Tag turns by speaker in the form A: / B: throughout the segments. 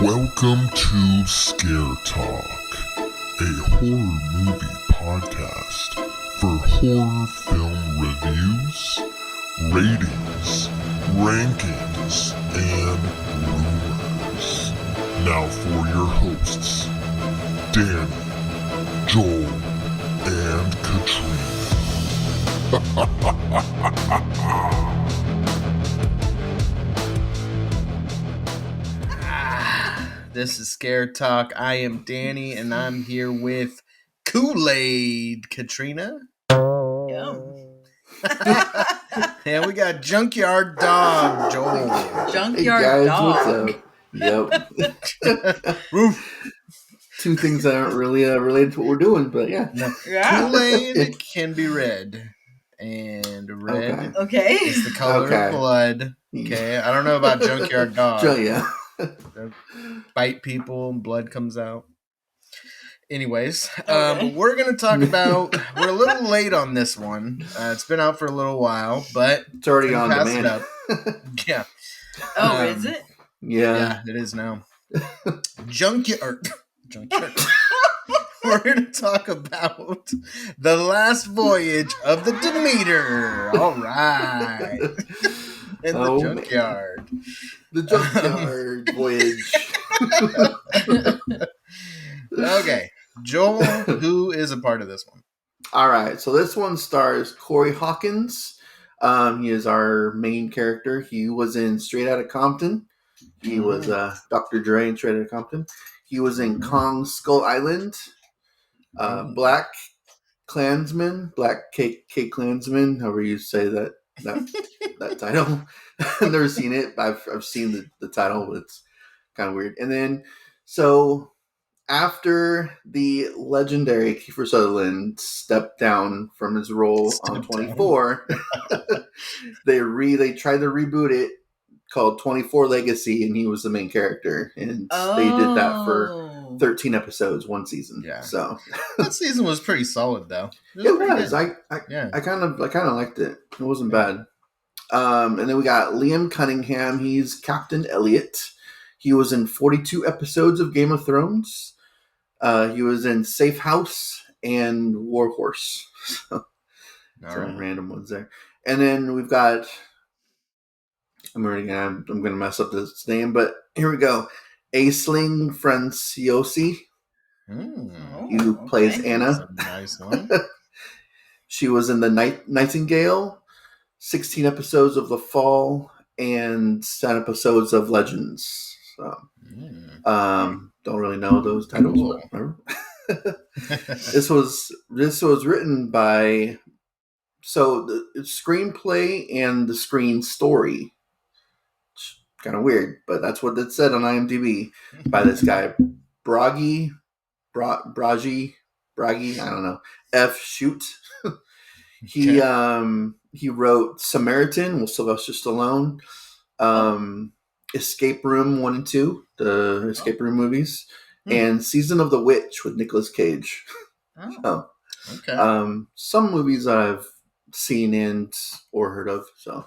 A: Welcome to Scare Talk, a horror movie podcast for horror film reviews, ratings, rankings, and rumors. Now for your hosts, Danny, Joel, and Katrina.
B: This is Scare Talk. I am Danny, and I'm here with Kool-Aid Katrina.
C: Yum.
B: And we got Junkyard Dog Joel.
C: Junkyard Dog.
D: What's up? Yep. Two things that aren't really related to what we're doing, but yeah.
C: Yeah.
B: Kool-Aid can be red. And red
C: Okay.
B: is the color of blood. Okay, I don't know about Junkyard Dog.
D: Yeah.
B: Bite people and blood comes out. Anyways,
C: Okay.
B: we're going to talk about, we're a little late on this one. It's been out for a little while, but
D: It's already on
B: pass
D: demand.
B: it up. Yeah.
C: Oh, is it?
D: Yeah.
B: Yeah, it is now. Junkyard. We're going to talk about the last voyage of the Demeter. All right. In the junkyard.
D: Man. The junkyard voyage.
B: Okay. Joel, who is a part of this one?
D: All right. So this one stars Corey Hawkins. He is our main character. He was in Straight Outta Compton. He was Dr. Dre in Straight Outta Compton. He was in Kong Skull Island. Black Klansman, Black K Klansman, however you say that title. I've never seen it. I've seen the title, but it's kind of weird. And then, so after the legendary Kiefer Sutherland stepped down from his role on 24, they tried to reboot it called 24 Legacy, and he was the main character, and they did that for 13 episodes, one season.
B: Yeah.
D: So
B: that season was pretty solid, though.
D: It was.
B: Good.
D: I kind of liked it. It wasn't bad. And then we got Liam Cunningham. He's Captain Elliot. He was in 42 episodes of Game of Thrones. He was in Safe House and War Horse. So, some random ones there. And then we've got. I'm gonna mess up this name, but here we go. Aisling Franciosi. Who plays Anna.
B: That's a nice one.
D: She was in the Nightingale, 16 episodes of The Fall, and 10 episodes of Legends. So, don't really know those titles.
B: Cool.
D: This was written by the screenplay and the screen story. Kind of weird, but that's what it said on IMDb by this guy, Bragi, I don't know. F. Shoot. He wrote Samaritan with Sylvester Stallone, Escape Room 1 and 2, the Escape Room movies, and Season of the Witch with Nicolas Cage.
C: Oh.
B: Okay.
D: Some movies I've seen or heard of. So,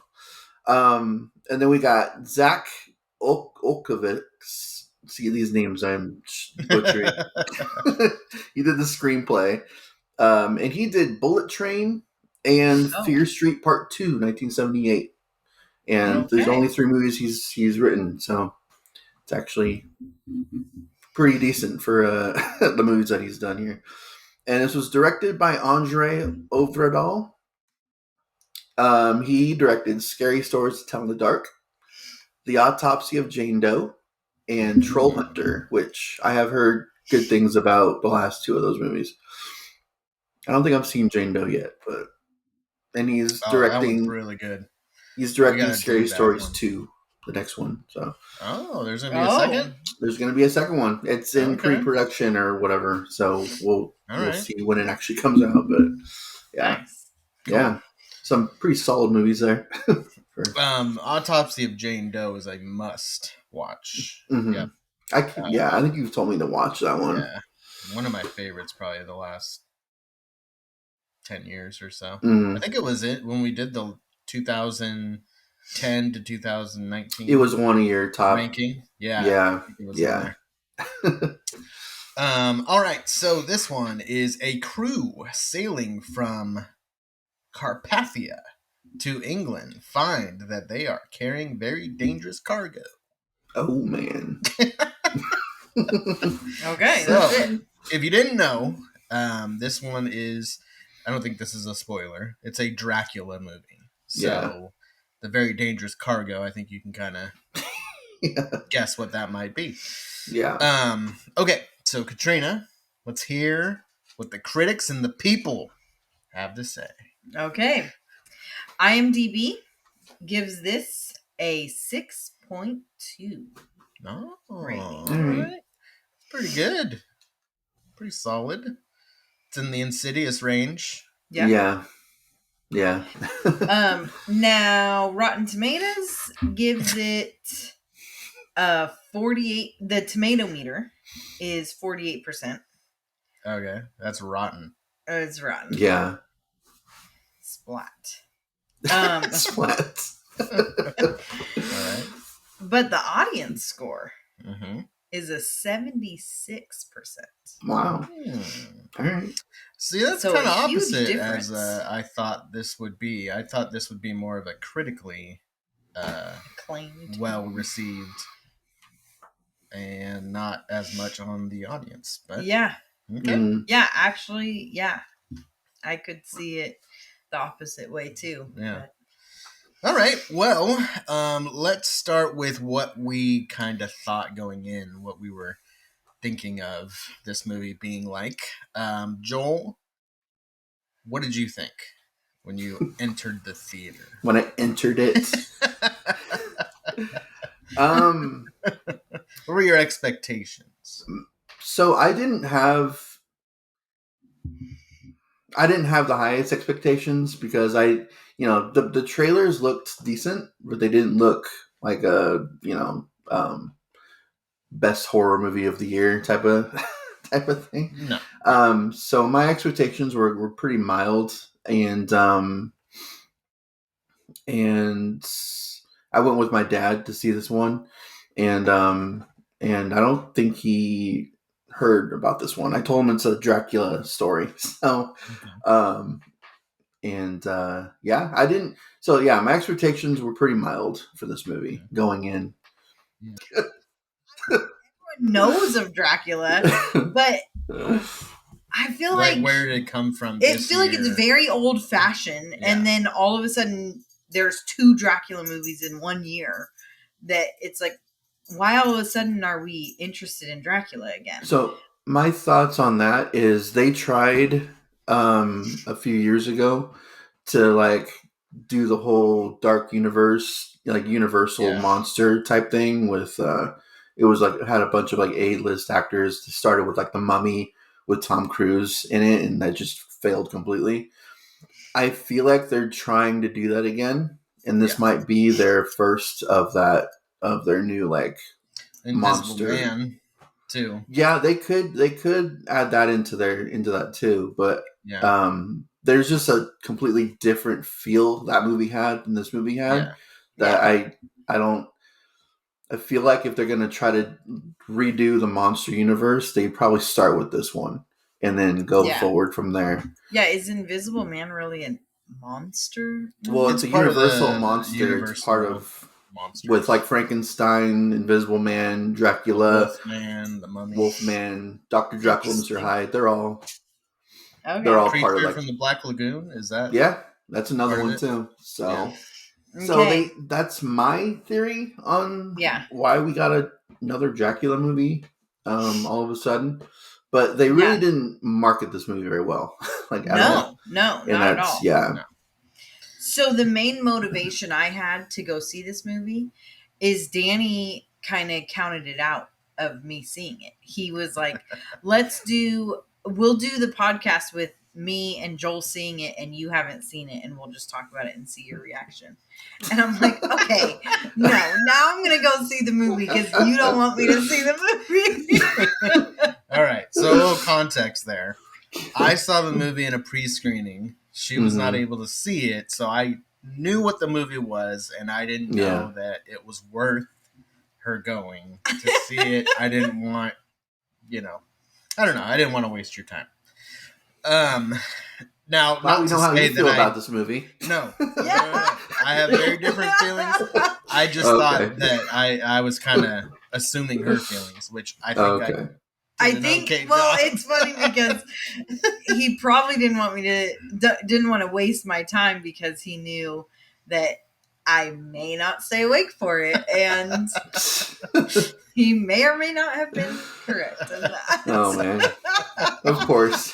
D: and then we got Zach Olkovics. See, these names I'm butchering. He did the screenplay. And he did Bullet Train and Fear Street Part 2, 1978. And there's only 3 movies he's written, so it's actually pretty decent for the movies that he's done here. And this was directed by Andre Ovredal. He directed Scary Stories to Tell in the Dark, The Autopsy of Jane Doe, and Troll Hunter, which I have heard good things about the last 2 of those movies. I don't think I've seen Jane Doe yet, and he's directing.
B: That one's really good.
D: He's directing Scary Stories 2, the next one. So.
B: There's gonna be a second.
D: There's gonna be a second one. It's in pre-production or whatever. So we'll see when it actually comes out. But yeah,
C: nice.
D: Yeah, some pretty solid movies there.
B: Autopsy of Jane Doe is a must watch.
D: Mm-hmm.
B: Yeah.
D: I think you've told me to watch that one.
B: Yeah, one of my favorites, probably the last 10 years or so.
D: Mm.
B: I think it was when we did the 2000 2010 to 2019.
D: It was one of your top
B: ranking. Yeah.
D: Yeah.
B: I think it was in there. All right. So this one is a crew sailing from Carpathia to England find that they are carrying very dangerous cargo.
D: Oh man.
C: Okay,
B: So,
C: that's it.
B: if you didn't know, this one is, I don't think this is a spoiler. It's a Dracula movie. So, the very dangerous cargo, I think you can kind of guess what that might be.
D: Yeah.
B: Okay, so Katrina, let's hear what the critics and the people have to say.
C: Okay. IMDb gives this a 6.2
B: Oh,
C: rating.
B: Pretty good. Pretty solid. It's in the Insidious range.
C: Yeah.
D: Yeah.
C: Now Rotten Tomatoes gives it 48. The tomato meter is 48%.
B: Okay, that's rotten.
C: It's rotten.
D: Yeah.
C: Splat.
D: Splat.
B: All right.
C: But the audience score
B: Mm-hmm.
C: is a 76%.
D: Wow. All right.
B: See, that's
C: So
B: kind of
C: a huge
B: opposite
C: difference.
B: as I thought this would be. I thought this would be more of a critically
C: Acclaimed.
B: well received and not as much on the audience. But
C: Yeah.
B: okay.
D: Mm.
C: Yeah, actually, yeah. I could see it the opposite way too.
B: Yeah. All right. Well, let's start with what we kind of thought going in, what we were thinking of this movie being like. Joel, what did you think when you entered the theater?
D: When I entered it.
B: What were your expectations?
D: So I didn't have the highest expectations because the trailers looked decent, but they didn't look like a, best horror movie of the year type of thing.
B: No.
D: So my expectations were pretty mild, and I went with my dad to see this one, and I don't think he heard about this one. I told him it's a Dracula story. So, I didn't. So yeah, my expectations were pretty mild for this movie going in.
C: Yeah. Everyone knows of Dracula, but I feel like
B: where did it come from?
C: I feel like it's very old fashioned, and then all of a sudden there's 2 Dracula movies in 1 year. That it's like, why all of a sudden are we interested in Dracula again?
D: So my thoughts on that is they tried a few years ago to do the whole dark universe, Universal monster type thing with it was had a bunch of A-list actors. It started with The Mummy with Tom Cruise in it, and that just failed completely. I feel like they're trying to do that again, and this might be their first of their new
B: Invisible
D: monster
B: Man too.
D: Yeah, they could add that into that too, but there's just a completely different feel that movie had than this movie had. I feel like if they're gonna try to redo the monster universe, they probably start with this one and then go forward from there.
C: Yeah, is Invisible Man really a monster?
D: Well, it's a universal monster. It's part of monsters. With Frankenstein, Invisible Man, Dracula,
B: Wolfman, the Mummy,
D: Wolfman, Dr. Jekyll, Mr. Hyde. They're all
C: okay.
D: They're all
B: Creature
D: part of
B: from the Black Lagoon. Is that?
D: Yeah, that's another one too. So.
C: Okay.
D: So that's my theory on why we got another Dracula movie all of a sudden. But they really didn't market this movie very well. At all.
C: No, not at all.
D: Yeah.
B: No.
C: So the main motivation I had to go see this movie is Danny kind of counted it out of me seeing it. He was like, we'll do the podcast with me and Joel seeing it and you haven't seen it, and we'll just talk about it and see your reaction. And I'm like, okay, no, now I'm going to go see the movie because you don't want me to see the movie.
B: All right. So a little context there. I saw the movie in a pre-screening. She was not able to see it, so I knew what the movie was, and I didn't know that it was worth her going to see it. I didn't want, I don't know. I didn't want to waste your time. Now,
D: Well,
B: not
D: we
B: to
D: know how
B: say
D: you feel
B: that
D: about this movie.
B: No. I have very different feelings. I just thought that I was kind of assuming her feelings, which I think
C: I think, it's funny because he probably didn't want to waste my time because he knew that I may not stay awake for it, and he may or may not have been correct in that.
D: Oh man, of course.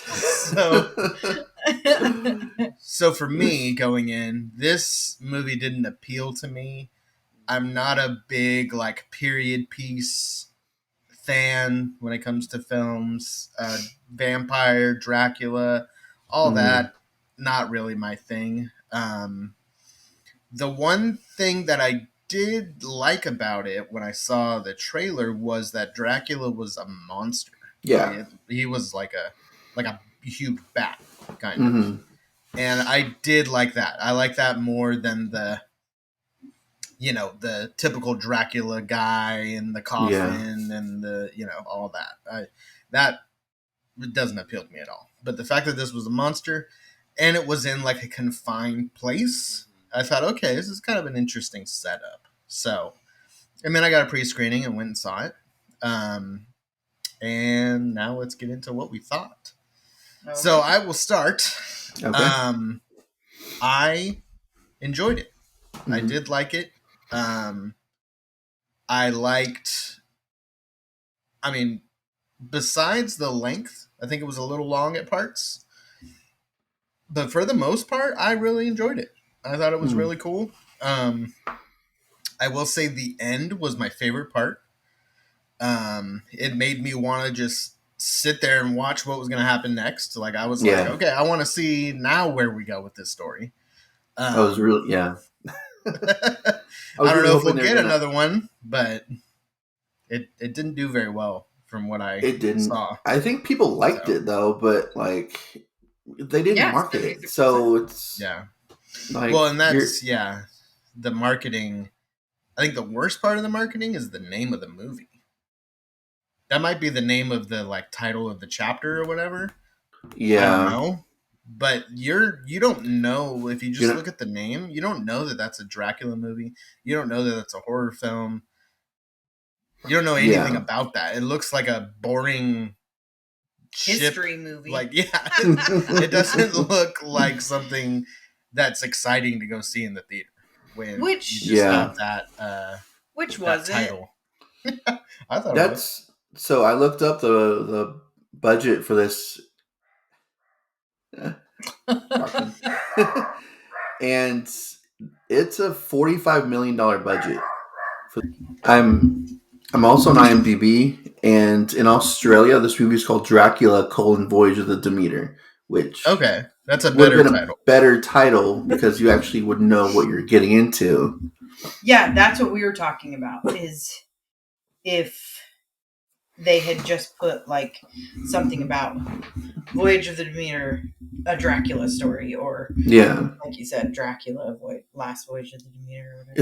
B: So for me going in, this movie didn't appeal to me. I'm not a big period piece fan when it comes to films. Vampire, Dracula, all that, not really my thing. The one thing that I did like about it when I saw the trailer was that Dracula was a monster.
D: Yeah,
B: he was like a huge bat kind of, and I did like that. I like that more than the typical Dracula guy in the coffin and the all that. That doesn't appeal to me at all. But the fact that this was a monster and it was in a confined place, I thought, okay, this is kind of an interesting setup. So, I got a pre-screening and went and saw it. And now let's get into what we thought. Okay. So I will start. Okay. I enjoyed it. I did like it. I liked, besides the length, I think it was a little long at parts. But for the most part, I really enjoyed it. I thought it was really cool. I will say the end was my favorite part. It made me want to just sit there and watch what was going to happen next. I was like, okay, I want to see now where we go with this story.
D: I was really,
B: I don't know if we'll get another one, but it didn't do very well from what I saw.
D: I think people liked it though, but they didn't market it, so it's
B: and that's the marketing. I think the worst part of the marketing is the name of the movie. That might be the name of the title of the chapter or whatever.
D: Yeah,
B: I don't know. But you don't know if you just look at the name. You don't know that that's a Dracula movie. You don't know that that's a horror film. You don't know anything about that. It looks like a boring
C: history movie.
B: It doesn't look like something that's exciting to go see in the theater.
C: Which
B: you just have that.
C: Which was
B: that title?
D: I thought that's so. I looked up the budget for this. And it's a $45 million budget. I'm also on IMDb, and in Australia, this movie is called Dracula: Voyage of the Demeter, which
B: that's a better title.
D: Better title because you actually would know what you're getting into.
C: Yeah, that's what we were talking about. Is if they had just put something about Voyage of the Demeter, a Dracula story, or like you said, Dracula, Last Voyage of the Demeter, or whatever.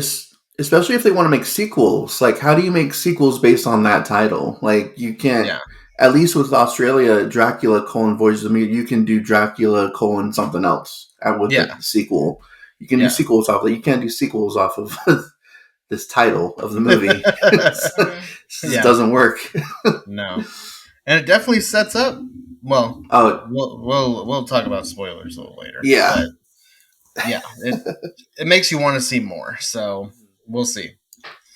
D: Especially if they want to make sequels. How do you make sequels based on that title? You can't. Yeah. At least with Australia, Dracula: Voyage of the Demeter, you can do Dracula: something else with the sequel. You can do sequels off of it. You can't do sequels off of this title of the movie. It doesn't work.
B: No, and it definitely sets up. Well, we'll talk about spoilers a little later.
D: Yeah,
B: but it makes you want to see more. So we'll see.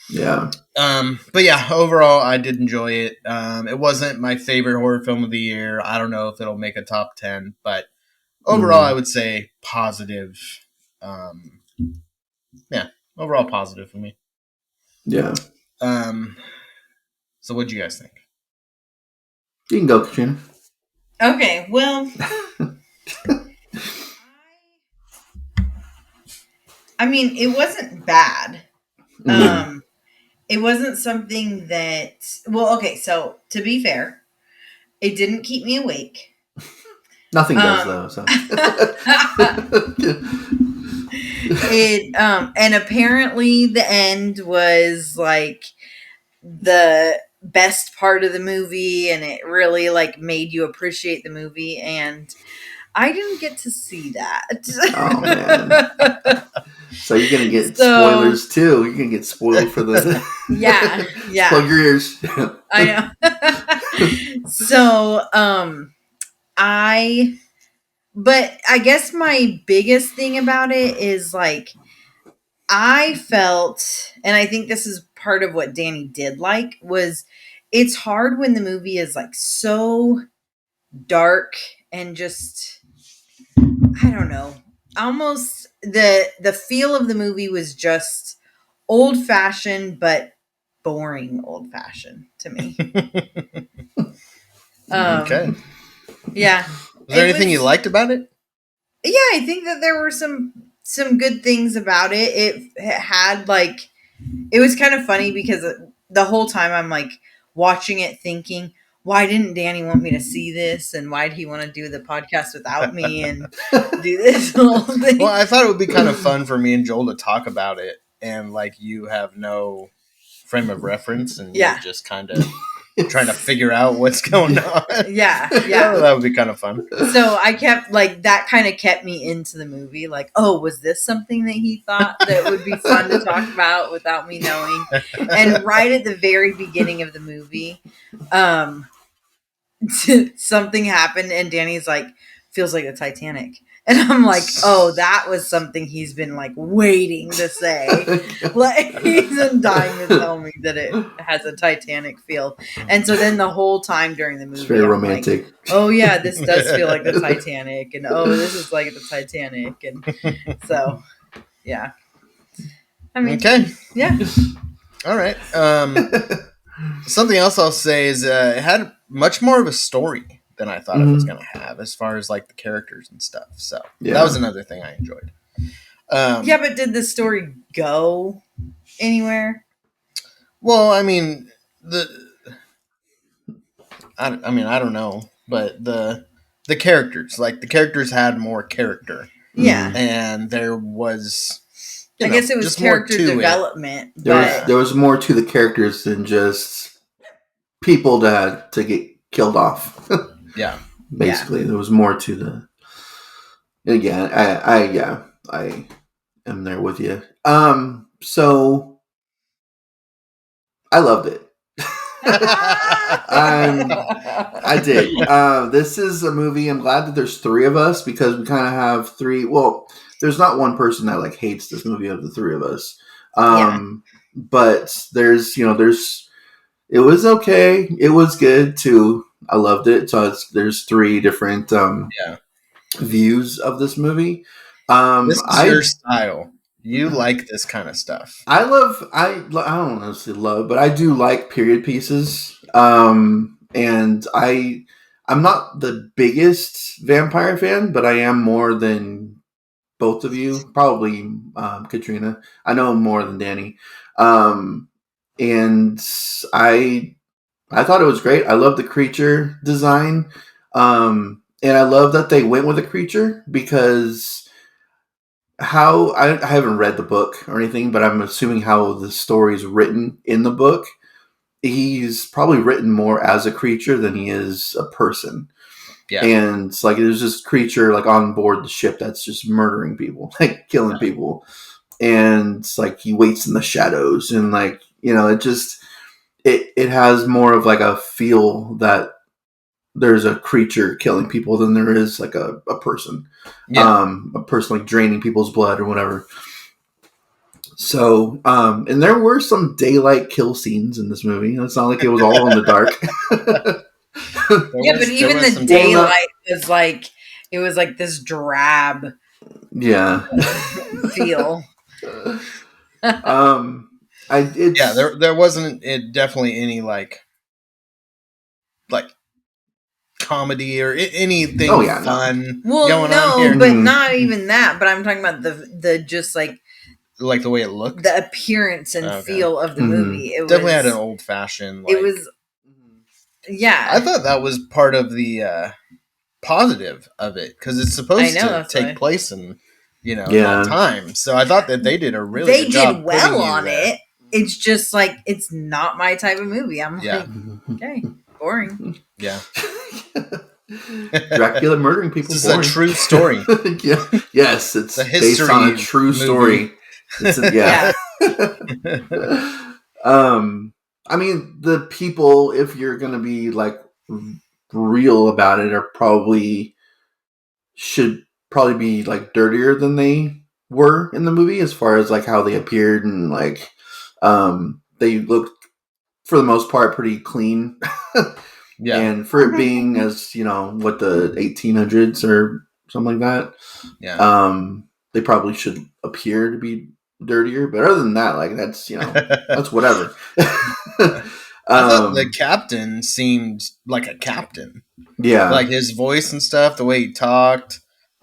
D: Yeah.
B: But yeah, overall, I did enjoy it. It wasn't my favorite horror film of the year. I don't know if it'll make a top 10, but overall, I would say positive. Overall positive for me.
D: Yeah.
B: So what do you guys think?
D: You can go, Katrina.
C: Okay, well, it wasn't bad. It wasn't something that, so to be fair, it didn't keep me awake.
D: Nothing does though, so.
C: And apparently the end was like the best part of the movie, and it really like made you appreciate the movie, and I didn't get to see that.
D: Oh man. So you're gonna get
C: So-
D: spoilers too. You're gonna get spoiled for the
C: Yeah, yeah.
D: Plug your ears.
C: I know. So, but I guess my biggest thing about it is like, I felt, and I think this is part of what Danny did like, was it's hard when the movie is like so dark and just, I don't know, almost the feel of the movie was just old fashioned, but boring old fashioned to me.
B: Okay.
C: Yeah.
B: Was there
C: It
B: anything
C: was-
B: you liked about it?
C: Yeah, I think that there were some good things about it. It had like, it was kind of funny because the whole time I'm like watching it thinking, why didn't Danny want me to see this, and why did he want to do the podcast without me and do this whole thing?
B: Well, I thought it would be kind of fun for me and Joel to talk about it, and like you have no frame of reference, and
C: Yeah.
B: you're just kind of trying to figure out what's going on.
C: Yeah,
B: Yeah,
C: yeah.
B: that would be kind of fun.
C: So I kept like, that kind of kept me into the movie. Like, oh, was this something that he thought that would be fun to talk about without me knowing? And right at the very beginning of the movie, something happened, and Danny's like, feels like the Titanic. And I'm like, oh, that was something he's been like waiting to say. Like, he's been dying to tell me that it has a Titanic feel. And so then the whole time during the movie,
D: It's very
C: I'm
D: romantic.
C: like, oh yeah, this does feel like the Titanic, and oh, this is like the Titanic, and so yeah. I mean,
B: Okay.
C: yeah.
B: All right. Something else I'll say is it had much more of a story than I thought it was going to have, as far as like the characters and stuff. So that was another thing I enjoyed.
C: Yeah, but did the story go anywhere?
B: Well, I mean, I don't know, but the characters, like the characters had more character,
C: Yeah.
B: and there was,
C: I guess it was
B: just more
C: character
B: to it.
C: development.
D: There was more to the characters than just people to get killed off.
B: Yeah.
D: Basically, there was more to the. Again, I am there with you. So I loved it. I did. This is a movie. I'm glad that there's three of us, because we kind of have three. Well, there's not one person that like hates this movie of the three of us. But there's. It was okay. It was good too. I loved it. So there's three different views of this movie.
B: This is your style. You like this kind of stuff.
D: I don't honestly love, but I do like period pieces. And I'm not the biggest vampire fan, but I am more than both of you. Probably Katrina. I know more than Danny. And I thought it was great. I love the creature design. And I love that they went with a creature, because I haven't read the book or anything, but I'm assuming how the story is written in the book. He's probably written more as a creature than he is a person.
B: Yeah.
D: And it's like there's this creature like on board the ship that's just murdering people, like killing people. And it's like he waits in the shadows, and like, it has more of like a feel that there's a creature killing people than there is like a person. A person like draining people's blood or whatever. So, and there were some daylight kill scenes in this movie. It's not like it was all in the dark.
C: Yeah, but even the daylight was like, it was like this drab feel.
B: There wasn't definitely any like comedy or anything fun going on here.
C: But not even that. But I'm talking about the just like
B: the way it looked,
C: the appearance and feel of the movie. It
B: definitely had an old fashioned.
C: It was,
B: I thought that was part of the positive of it, because it's supposed to take place in in all time. So I thought that they did a really good job.
C: They did well on it. It's just like, it's not my type of movie. I'm like, okay, boring.
B: Yeah.
D: Dracula murdering people.
B: This is a true story.
D: Yeah. Yes, it's
B: a
D: based on a true story. Yeah. I mean, the people, if you're going to be like real about it, should probably be like dirtier than they were in the movie, as far as like how they appeared, and like they looked for the most part pretty clean.
B: Yeah.
D: And for it being as, what, the 1800s or something like that, they probably should appear to be dirtier. But other than that, like, that's, that's whatever.
B: I thought the captain seemed like a captain.
D: Yeah.
B: Like his voice and stuff, the way he talked.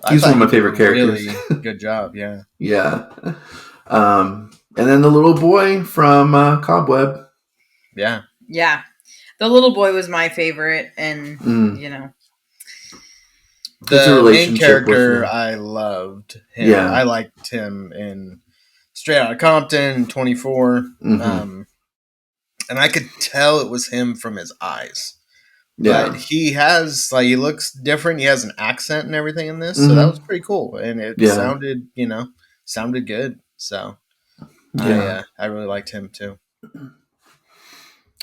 D: He's one of my favorite characters.
B: Really good job, yeah.
D: Yeah. And then the little boy from Cobweb.
B: Yeah.
C: Yeah. The little boy was my favorite, and,
B: The main character, I loved him. Yeah. I liked him in Straight Outta Compton, 24. Mm-hmm. And I could tell it was him from his eyes. Yeah. But he looks different. He has an accent and everything in this. Mm-hmm. So that was pretty cool. And it sounded good. So I really liked him too.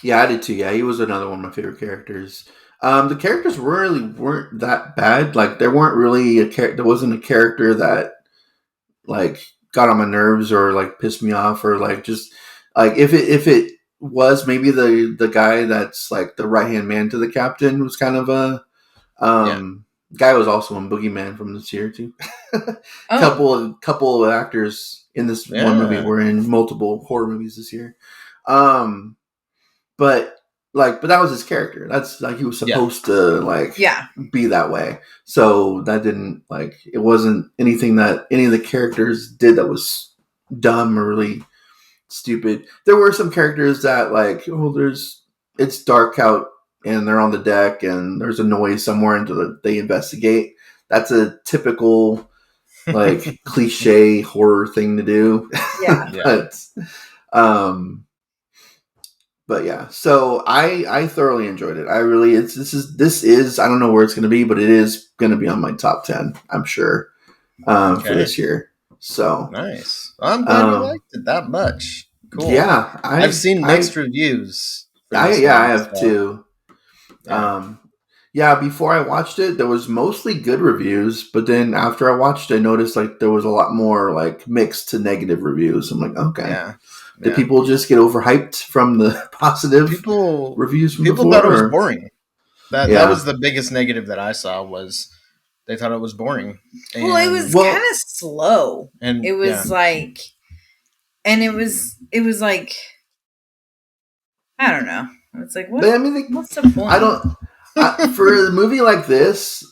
D: Yeah, I did too. Yeah, he was another one of my favorite characters. The characters weren't that bad. Like, there wasn't a character that like got on my nerves or like pissed me off, or like just like if it was maybe the guy that's like the right hand man to the captain was kind of a guy was also in Boogeyman from this year too. Couple of actors in this one movie were in multiple horror movies this year. But that was his character. That's like, he was supposed to be that way. So that didn't it wasn't anything that any of the characters did that was dumb or really stupid. There were some characters that it's dark out and they're on the deck and there's a noise somewhere until they investigate. That's a typical cliche horror thing to do. Yeah. But yeah, so I thoroughly enjoyed it. This is I don't know where it's going to be, but it is going to be on my top 10, I'm sure, for this year. So
B: nice. I'm glad you liked it that much. Cool.
D: Yeah,
B: I've seen mixed reviews.
D: I have too. Before I watched it, there was mostly good reviews, but then after I watched it, I noticed there was a lot more mixed to negative reviews. I'm like, okay. Yeah. Did people just get overhyped from the positive reviews from
B: people
D: before?
B: Thought it was boring. That was the biggest negative that I saw, was they thought it was boring.
C: And, it was kind of slow. And it was it was like, I don't know. It's like, what?
D: But, I mean,
C: what's the point?
D: For a movie like this,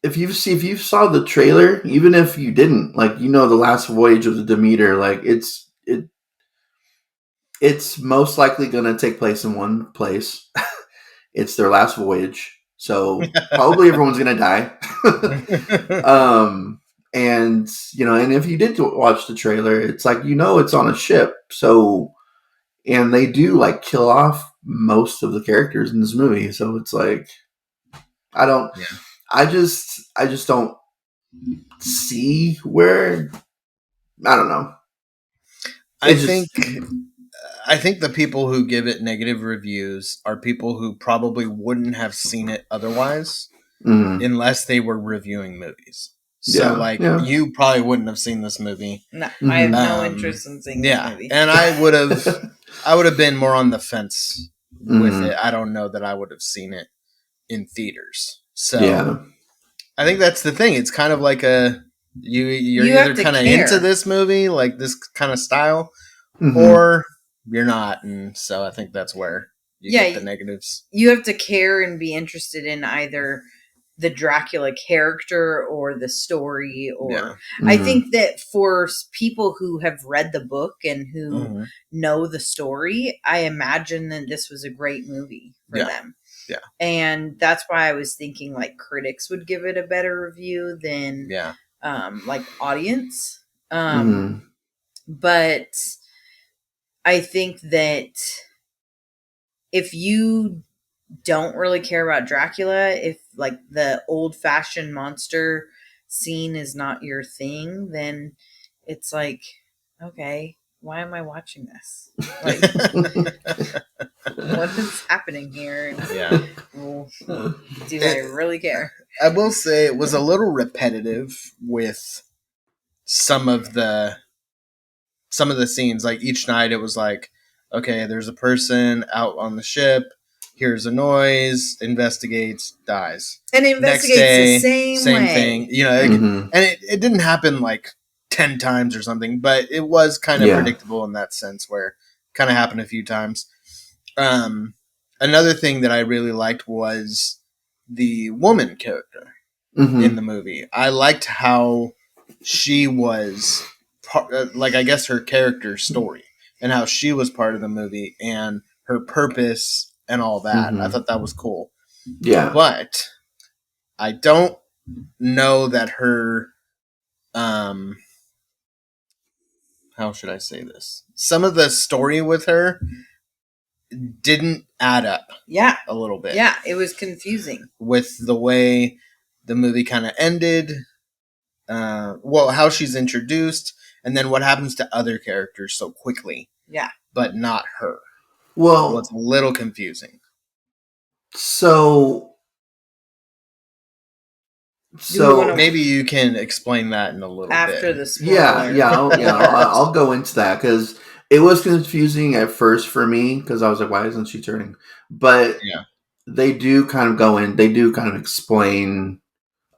D: if you saw the trailer, even if you didn't, the last voyage of the Demeter, it's most likely going to take place in one place. It's their last voyage. So probably everyone's going to die. And if you did watch the trailer, it's it's on a ship. So, and they do kill off most of the characters in this movie. So it's I just don't see where, I don't know.
B: I think the people who give it negative reviews are people who probably wouldn't have seen it otherwise, unless they were reviewing movies. So, you probably wouldn't have seen this movie.
C: No, I have no interest in seeing this movie.
B: And I would have been more on the fence with it. I don't know that I would have seen it in theaters. So, I think that's the thing. It's kind of like you're either kind of into this movie, this kind of style, or you're not. And so I think that's where you get the negatives.
C: You have to care and be interested in either the Dracula character or the story, or I think that for people who have read the book and who know the story, I imagine that this was a great movie for them. Yeah. And that's why I was thinking critics would give it a better review than like audience.
D: Mhm.
C: But I think that if you don't really care about Dracula, if like the old fashioned monster scene is not your thing, then it's like, okay, why am I watching this? Like, what is happening here?
B: Yeah.
C: Well, do I really care?
B: I will say it was a little repetitive with some of the scenes. Like each night, it was like, okay, there's a person out on the ship. Hears a noise, investigates, dies.
C: And
B: Next
C: investigates
B: day,
C: the same
B: same
C: way.
B: thing. You know,
D: Mhm.
B: and it didn't happen like 10 times or something, but it was kind of
D: Yeah.
B: predictable in that sense, where it kind of happened a few times. Another thing that I really liked was the woman character
D: Mhm.
B: in the movie. I liked how she was like, I guess her character story and how she was part of the movie and her purpose and all that. I
D: Mhm.
B: thought that was cool.
D: Yeah.
B: But I don't know that her how should I say this? Some of the story with her didn't add up
C: Yeah.
B: a little bit.
C: Yeah, it was confusing.
B: With the way the movie kind of ended, how she's introduced, and then what happens to other characters so quickly.
C: Yeah.
B: But not her.
D: Well,
B: It's a little confusing.
D: So
B: maybe you can explain that in a little
C: after
B: bit.
C: The spoiler.
D: I'll go into that because it was confusing at first for me because I was like, why isn't she turning? But
B: yeah,
D: they do kind of go in. They do kind of explain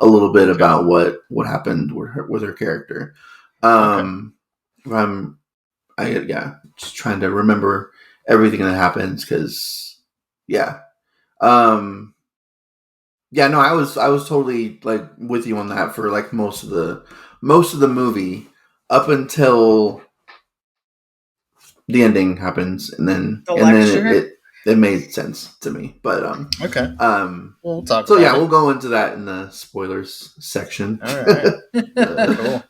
D: a little bit about what happened with her character. Just trying to remember everything that happens because I was totally like with you on that for like most of the movie up until the ending happens, and then it made sense to me. But
B: okay, we'll talk.
D: So we'll go into that in the spoilers section.
B: All right, cool.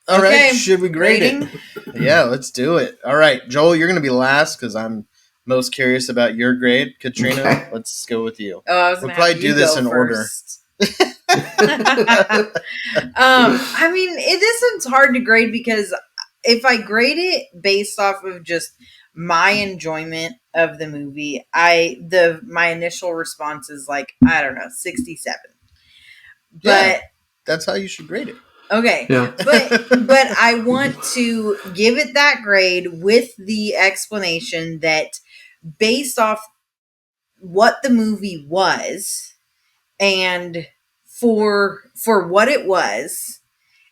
B: All right, should we grade it? Yeah, let's do it. All right, Joel, you're going to be last because I'm most curious about your grade. Katrina, let's go with you.
C: We'll
B: probably do this in order.
C: I mean, this one's hard to grade because if I grade it based off of just my enjoyment of the movie, my initial response is like, I don't know, 67. But
B: that's how you should grade it.
C: Okay. Yeah. But I want to give it that grade with the explanation that based off what the movie was and for what it was,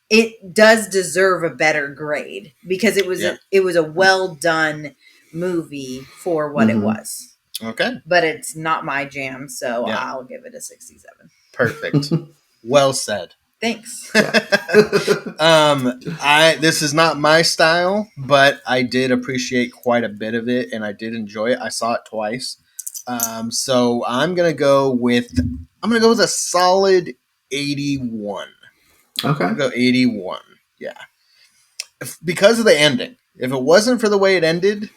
C: it does deserve a better grade because it was a well done movie for what it was.
B: Okay.
C: But it's not my jam, so I'll give it a 67.
B: Perfect. Well said.
C: Thanks.
B: This is not my style, but I did appreciate quite a bit of it, and I did enjoy it. I saw it twice, so I'm gonna go with a solid 81.
D: Okay,
B: I'll go 81. Yeah, because of the ending. If it wasn't for the way it ended,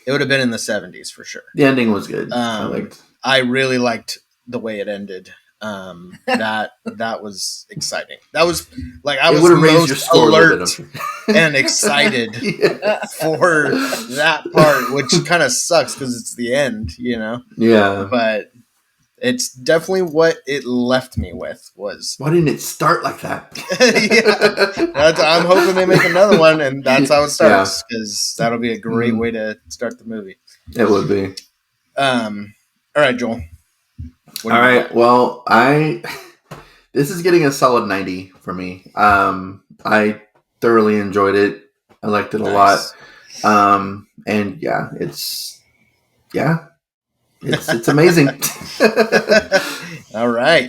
B: it would have been in the 70s for sure.
D: The ending was good.
B: I really liked the way it ended. That was exciting. That was like I was most alert and excited for that part, which kind of sucks because it's the end, you know.
D: Yeah,
B: but it's definitely what it left me with was.
D: Why didn't it start like that?
B: I'm hoping they make another one, and that's how it starts because that'll be a great way to start the movie.
D: It would be.
B: All right, Joel.
D: All right. Well, this is getting a solid 90 for me. I thoroughly enjoyed it. I liked it a lot. And it's amazing.
B: All right.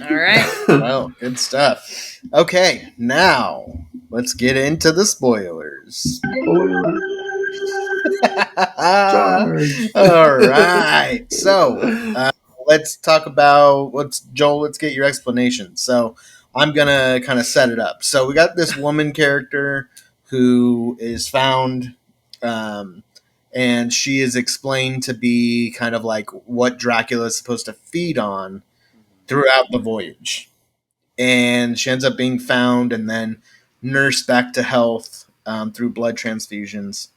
B: Well, good stuff. Okay, now let's get into the spoilers. All right. So, let's talk about let's get your explanation. So, I'm gonna kind of set it up. So we got this woman character who is found, and she is explained to be kind of like what Dracula is supposed to feed on throughout the voyage. And she ends up being found and then nursed back to health through blood transfusions.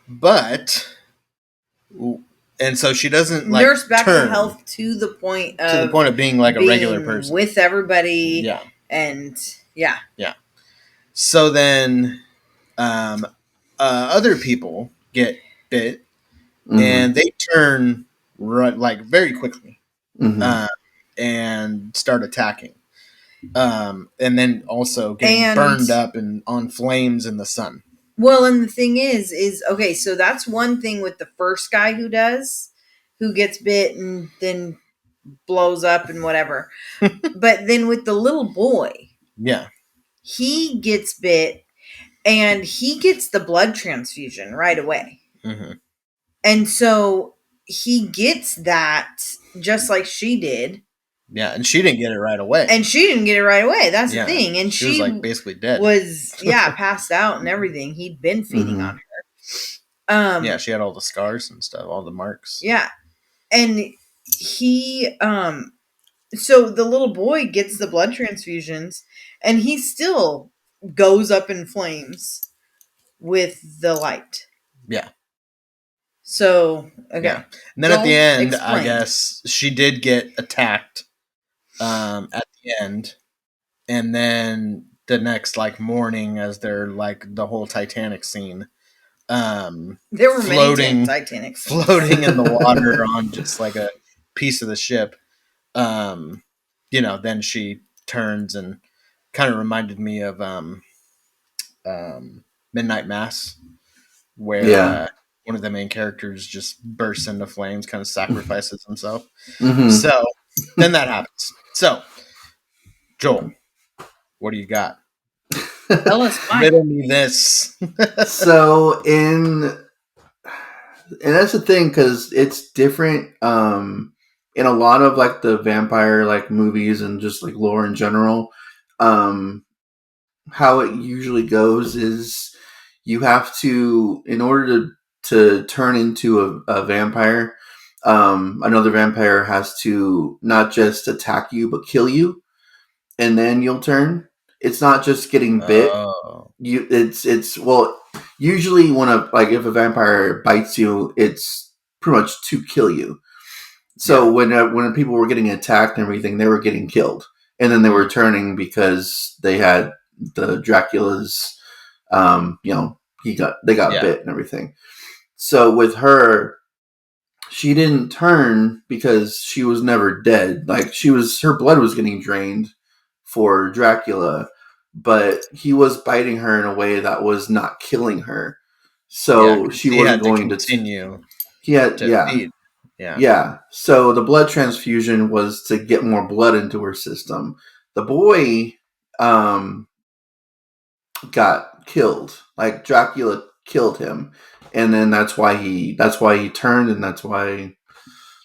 B: But and so she doesn't like
C: nurse back
B: turn
C: to health to the point
B: of being like a regular person
C: with everybody.
B: Yeah.
C: And yeah.
B: So then other people get bit and they turn like very quickly and start attacking. And then also getting burned up and on flames in the sun.
C: Well, and the thing is okay, so that's one thing with the first guy who gets bit and then blows up and whatever. But then with the little boy,
B: yeah,
C: he gets bit and he gets the blood transfusion right away.
B: Mm-hmm.
C: And so he gets that just like she did.
B: Yeah, and she didn't get it right away.
C: That's the thing. And she
B: was like basically dead.
C: Passed out and everything. He'd been feeding on her.
B: Yeah, she had all the scars and stuff, all the marks.
C: Yeah. And he so the little boy gets the blood transfusions and he still goes up in flames with the light.
B: Yeah.
C: So, okay.
B: Yeah. And then at the end, I guess she did get attacked at the end. And then the next like morning as they're like the whole Titanic scene.
C: There were many Titanic scenes.
B: Floating in the water on just like a piece of the ship. Then she turns and kind of reminded me of Midnight Mass, where one of the main characters just bursts into flames, kind of sacrifices himself. So then that happens. So, Joel, what do you got?
C: Tell us why.
B: Riddle me this.
D: So and that's the thing, because it's different in a lot of like the vampire like movies and just like lore in general. How it usually goes is you have to, in order to turn into a vampire, another vampire has to not just attack you but kill you, and then you'll turn. It's not just getting bit. It's usually if a vampire bites you, it's pretty much to kill you. So when people were getting attacked and everything, they were getting killed, and then they were turning because they had the Dracula's, they got bit and everything. So with her, she didn't turn because she was never dead. Like her blood was getting drained for Dracula, but he was biting her in a way that was not killing her. So she wasn't going to
B: continue.
D: He had to feed. Yeah. So the blood transfusion was to get more blood into her system. The boy got killed. Like Dracula killed him, and then that's why he turned, and that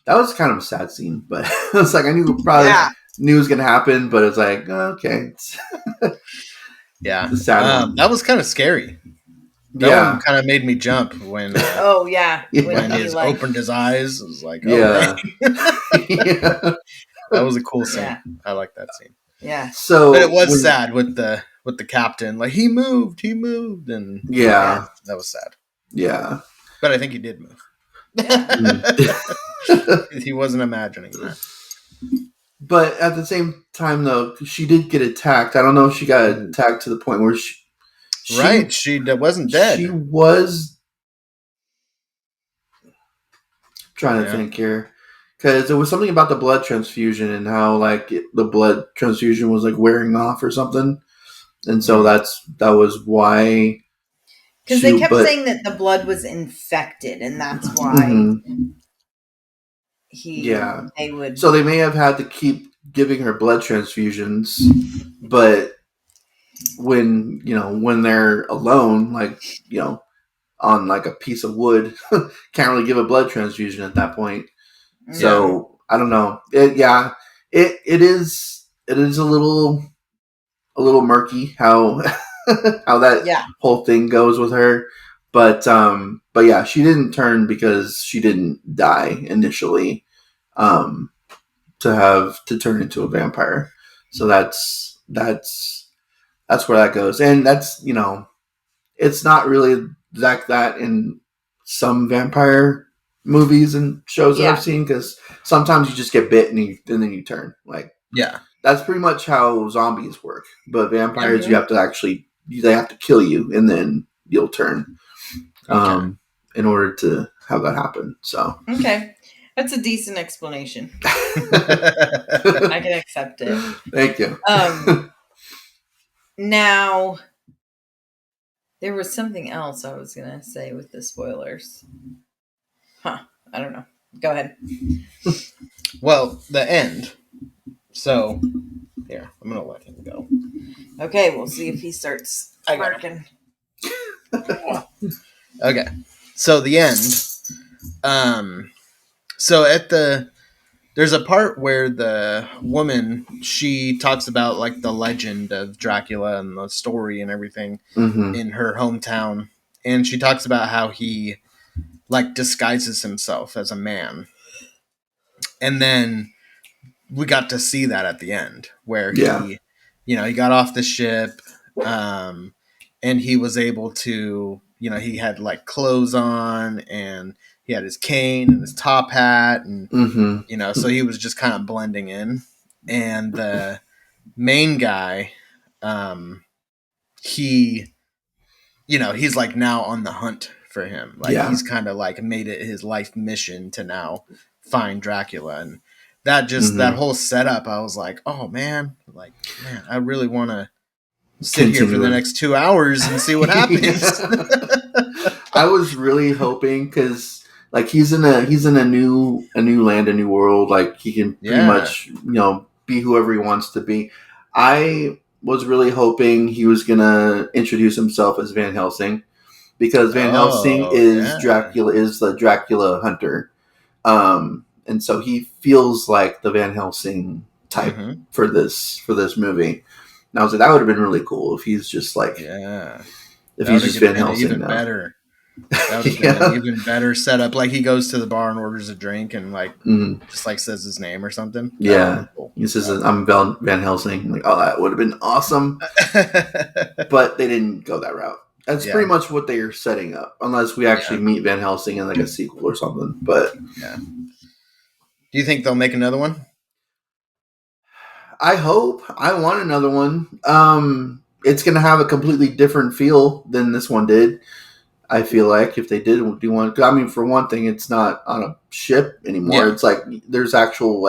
D: was kind of a sad scene. But it's like I knew it was gonna happen, but it's like okay.
B: That was kind of scary. That one kind of made me jump when. When he opened his eyes, it was like, that was a cool scene. I like that scene.
C: Yeah.
D: So,
B: but it was sad with the captain. Like he moved, and that was sad.
D: Yeah.
B: But I think he did move. He wasn't imagining that.
D: But at the same time, though, she did get attacked. I don't know if she got attacked to the point where she
B: wasn't dead.
D: She was. Trying to think here, because there was something about the blood transfusion and how the blood transfusion was like wearing off or something, and so that was why.
C: Because they kept saying that the blood was infected, and that's why they would.
D: So they may have had to keep giving her blood transfusions, but when they're alone, on like a piece of wood, can't really give a blood transfusion at that point. So I don't know. It is a little murky how how that
C: Yeah.
D: whole thing goes with her. But yeah, she didn't turn because she didn't die initially. To turn into a vampire. So that's where that goes. And that's, it's not really like that in some vampire movies and shows that I've seen, because sometimes you just get bit and then you turn. Like,
B: Yeah.
D: that's pretty much how zombies work. But vampires, you have to actually, they have to kill you and then you'll turn.
B: Okay.
D: In order to have that happen. So
C: Okay. That's a decent explanation. I can accept it.
D: Thank you.
C: Now, there was something else I was going to say with the spoilers. I don't know. Go ahead.
B: Well, the end. So, here, I'm going to let him go.
C: Okay, we'll see if he starts barking.
B: Okay. So, the end. So, there's a part where the woman, she talks about like the legend of Dracula and the story and everything in her hometown. And she talks about how he like disguises himself as a man. And then we got to see that at the end where he, he got off the ship, and he was able to, he had like clothes on and he had his cane and his top hat and, so he was just kind of blending in. And the main guy, he, he's like now on the hunt for him. Like he's kind of like made it his life mission to now find Dracula. And that just, that whole setup, I was like, oh man, I really want to sit here for the next 2 hours and see what happens.
D: I was really hoping, because like he's in a new land, a new world. Like he can pretty much be whoever he wants to be. I was really hoping he was gonna introduce himself as Van Helsing, because Van Helsing is Dracula, is the Dracula hunter, and so he feels like the Van Helsing type for this movie. And I was like, that would have been really cool if he's just like, if he's just Van Helsing
B: even
D: now.
B: Better. That would have been an even better setup. Like he goes to the bar and orders a drink and like just like says his name or something.
D: Yeah, cool. He says, "I'm Van Helsing." I'm like, oh, that would have been awesome. But they didn't go that route. That's pretty much what they are setting up, unless we actually meet Van Helsing in like a sequel or something. But
B: do you think they'll make another one?
D: I hope. I want another one. It's going to have a completely different feel than this one did. I feel like if they did do one, I mean, for one thing, it's not on a ship anymore. It's like there's actual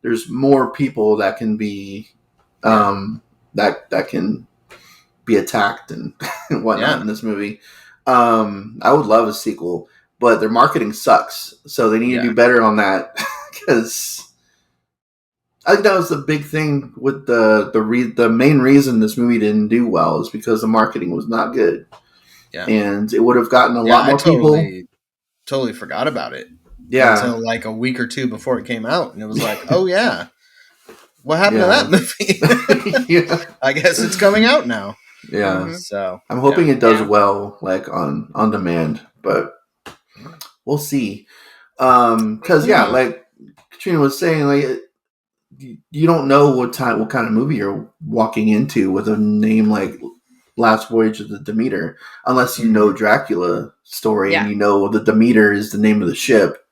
D: there's more people that can be that can be attacked and whatnot in this movie. I would love a sequel, but their marketing sucks, so they need to do better on that, because I think that was the big thing with the main reason this movie didn't do well is because the marketing was not good. Yeah. And it would have gotten a lot more people.
B: Totally forgot about it.
D: Yeah.
B: Until like a week or two before it came out, and it was like, oh yeah, what happened to that movie? I guess it's coming out now.
D: Yeah.
B: So
D: I'm hoping it does well, like on demand, but we'll see. Because like Katrina was saying, like you don't know what kind of movie you're walking into with a name like Last Voyage of the Demeter, unless you know Dracula story and you know the Demeter is the name of the ship.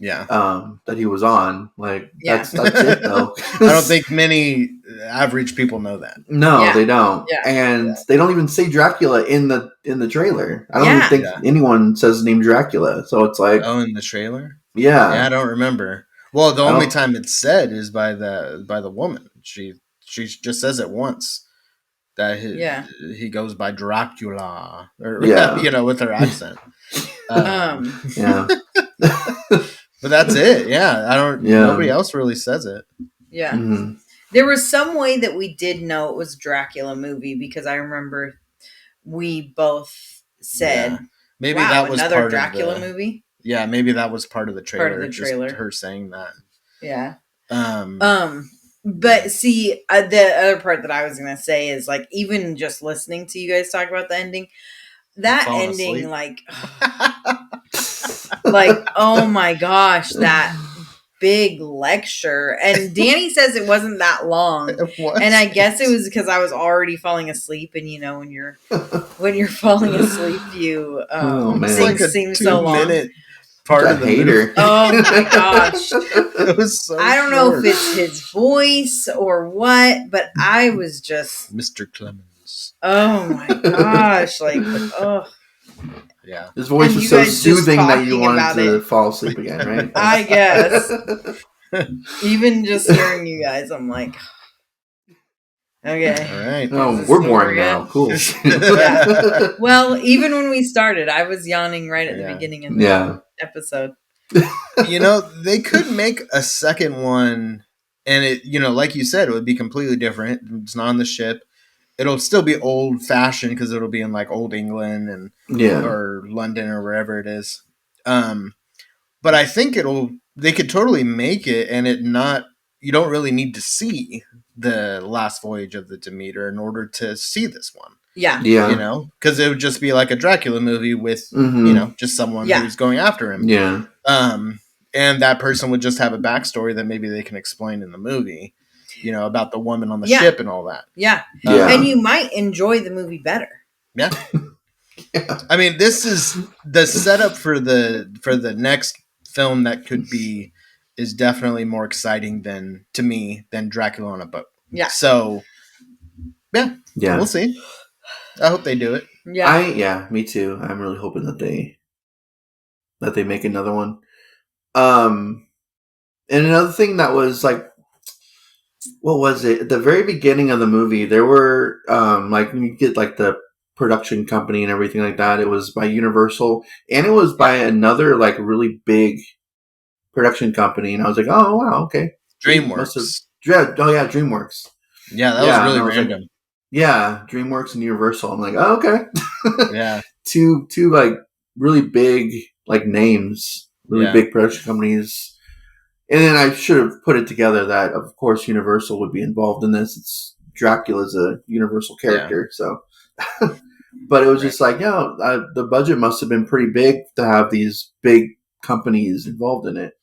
D: That he was on. Like that's it though.
B: I don't think many average people know that.
D: No, they don't. Yeah. And they don't even say Dracula in the trailer. I don't even think anyone says the name Dracula. So it's like,
B: oh, in the trailer?
D: Yeah.
B: I don't remember. Well, the only time it's said is by the woman. She just says it once. That he goes by Dracula, or with her accent. But that's it. I don't. Nobody else really says it.
C: Yeah. Mm-hmm. There was some way that we did know it was a Dracula movie, because I remember we both said,
B: maybe that was
C: another
B: part
C: Dracula
B: of the
C: movie.
B: Yeah, maybe that was part of the trailer. Just her saying that.
C: Yeah. But see, the other part that I was gonna say is like, even just listening to you guys talk about the ending, that
B: Falling
C: ending,
B: asleep.
C: like, oh my gosh, that big lecture. And Danny says it wasn't that long, and I guess it was because I was already falling asleep. And you know, when you're falling asleep, you
D: Oh, man.
B: It's
C: things
B: like a
C: seem so long.
B: 2-minute part
D: a
B: of the
D: hater.
B: movie.
C: Oh my gosh.
B: It was so
C: I don't know if
B: short.
C: it's his voice or what, but I was just,
B: Mr. Clemens.
C: oh my gosh, like, oh,
B: Yeah.
D: His voice
C: And
D: was
C: you
D: so
C: guys just
D: soothing that you
C: talking
D: wanted
C: about
D: to
C: it.
D: fall asleep again, right?
C: I guess. Even just hearing you guys, I'm like, okay.
B: All right.
D: Oh,
C: Is this
D: we're
C: over
D: boring
C: yet?
D: now. Cool.
C: Yeah. Well, even when we started, I was yawning right at the
B: Yeah.
C: beginning of the
D: Yeah.
C: episode.
B: You know, they could make a second one, and it, you know, like you said, it would be completely different. It's not on the ship. It'll still be old fashioned because it'll be in like old England and
D: Yeah.
B: or London or wherever it is. But I think they could totally make it, and it not. You don't really need to see the last voyage of the Demeter in order to see this one.
C: Yeah.
D: Yeah.
B: You know, because it would just be like a Dracula movie with
D: Mhm.
B: you know just someone
C: Yeah.
B: who's going after him.
D: Yeah.
B: And that person would just have a backstory that maybe they can explain in the movie, you know, about the woman on the
C: Yeah.
B: ship and all that.
C: Yeah.
D: Yeah.
C: And you might enjoy the movie better.
B: Yeah.
D: Yeah.
B: I mean, this is the setup for the next film that could be is definitely more exciting than Dracula on a boat.
C: Yeah.
B: So, yeah,
D: Yeah.
B: we'll see. I hope they do it.
C: Yeah.
D: Me too. I'm really hoping that they make another one. And another thing that was like, what was it? At the very beginning of the movie, there were like when you get like the production company and everything like that, it was by Universal, and it was by another like really big production company, and I was like, oh wow, okay,
B: DreamWorks.
D: DreamWorks.
B: Yeah, that was
D: Yeah, and I
B: really
D: was like,
B: random.
D: Yeah, DreamWorks and Universal. I'm like, oh, okay.
B: Yeah.
D: two like really big like names, really
B: Yeah.
D: big production companies. And then I should have put it together that of course Universal would be involved in this. It's Dracula's a Universal character, so. But it was just like, the budget must have been pretty big to have these big companies involved in it.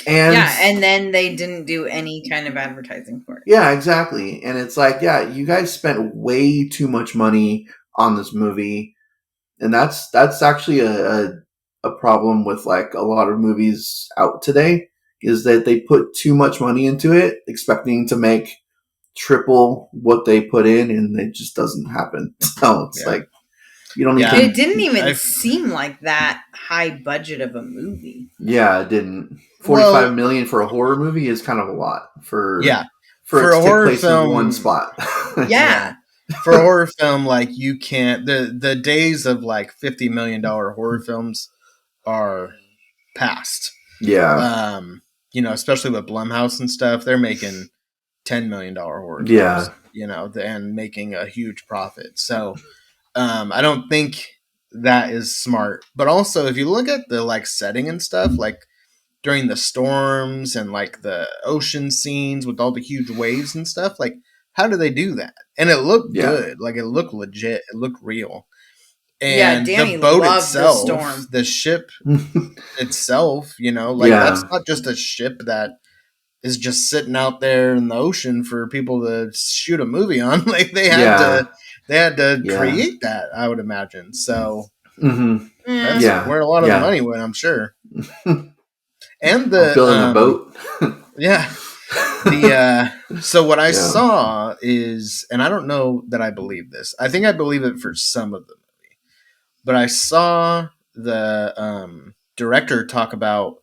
C: And then they didn't do any kind of advertising for it.
D: Yeah, exactly. And it's like, you guys spent way too much money on this movie, and that's actually a problem with like a lot of movies out today, is that they put too much money into it, expecting to make triple what they put in, and it just doesn't happen. So it's like, you don't need to.
C: It didn't even seem like that high budget of a movie.
D: Yeah, it didn't. $45 million for a horror movie is kind of a lot for
B: Yeah.
D: for
B: a
D: it to
B: horror
D: take place
B: film
D: in one spot.
C: Yeah.
B: For a horror film, like you can't the days of like $50 million horror films are past.
D: Yeah.
B: You know, especially with Blumhouse and stuff, they're making $10 million horror films.
D: Yeah.
B: You know, and making a huge profit. So I don't think that is smart. But also, if you look at the like setting and stuff, like during the storms and like the ocean scenes with all the huge waves and stuff, like how do they do that? And it looked good. Like it looked legit. It looked real. And
C: Danny
B: the boat
C: loved
B: itself,
C: the storm.
B: the ship itself, you know, like that's not just a ship that is just sitting out there in the ocean for people to shoot a movie on. Like they had to create that, I would imagine. So that's where a lot of the money went, I'm sure. And the
D: building a boat.
B: Yeah. So what I saw is, and I don't know that I believe this. I think I believe it for some of the movie, but I saw the director talk about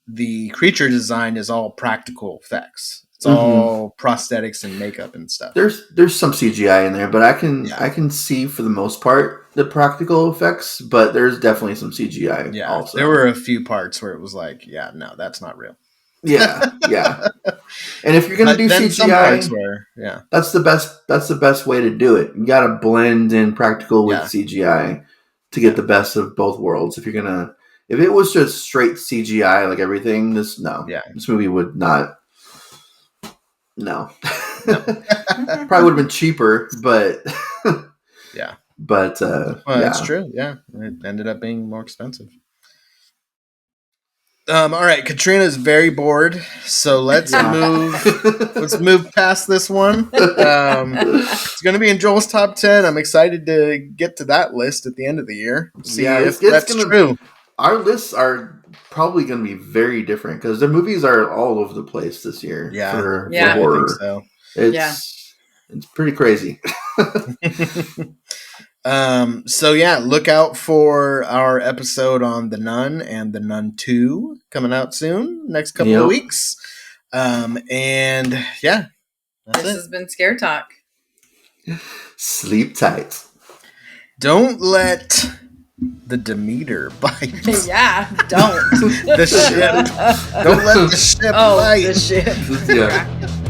B: the creature design is all practical effects. It's all prosthetics and makeup and stuff.
D: There's some CGI in there, but I can see for the most part the practical effects, but there's definitely some CGI.
B: Yeah,
D: also.
B: There were a few parts where it was like, no, that's not real.
D: Yeah. And if you're gonna do CGI, that's the best way to do it. You got to blend in practical with CGI to get the best of both worlds. If it was just straight CGI like everything, this movie would not No. Probably would have been cheaper, but
B: Yeah.
D: But
B: Well,
D: yeah,
B: that's true. Yeah, it ended up being more expensive. All right, Katrina's very bored, so let's
D: Yeah.
B: move past this one. It's going to be in Joel's top 10. I'm excited to get to that list at the end of the year. See if that's true.
D: Our lists are probably going to be very different because the movies are all over the place this year.
B: Yeah,
D: for
C: Yeah.
D: horror.
B: I think so.
D: It's pretty crazy.
B: So yeah, look out for our episode on The Nun and The Nun 2 coming out soon, next couple of weeks. And yeah,
C: this has been Scare Talk.
D: Sleep tight.
B: Don't let the Demeter bite.
C: Yeah, don't.
B: The ship. Don't let the ship bite.
C: The ship.
D: Yeah.